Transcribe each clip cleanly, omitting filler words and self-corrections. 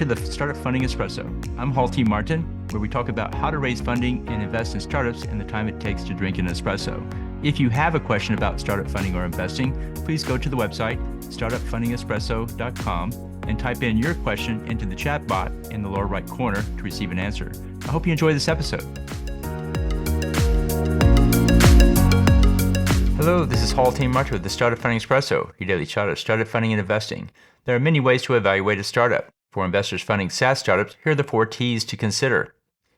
to the Startup Funding Espresso. I'm Hall T. Martin, where we talk about how to raise funding and invest in startups and the time it takes to drink an espresso. If you have a question about startup funding or investing, please go to the website, startupfundingespresso.com, and type in your question into the chat bot in the lower right corner to receive an answer. I hope you enjoy this episode. Hello, this is Hall T. Martin with the Startup Funding Espresso, your daily shot of startup funding and investing. There are many ways to evaluate a startup. For investors funding SaaS startups, here are the 4 T's to consider.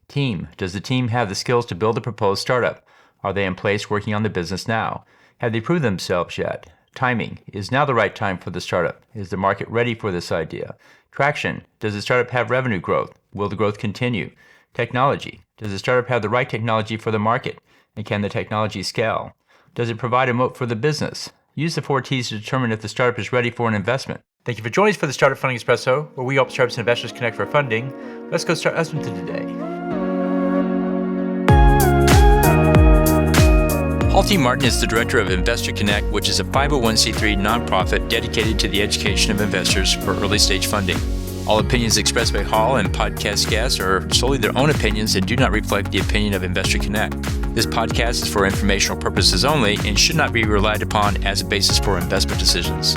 Team. Does the team have the skills to build a proposed startup? Are they in place working on the business now? Have they proved themselves yet? Timing. Is now the right time for the startup? Is the market ready for this idea? Traction. Does the startup have revenue growth? Will the growth continue? Technology. Does the startup have the right technology for the market? And can the technology scale? Does it provide a moat for the business? Use the 4 T's to determine if the startup is ready for an investment. Thank you for joining us for the Startup Funding Espresso, where we help startups and investors connect for funding. Let's go start listening to today. Hall T. Martin is the director of Investor Connect, which is a 501c3 nonprofit dedicated to the education of investors for early stage funding. All opinions expressed by Hall and podcast guests are solely their own opinions and do not reflect the opinion of Investor Connect. This podcast is for informational purposes only and should not be relied upon as a basis for investment decisions.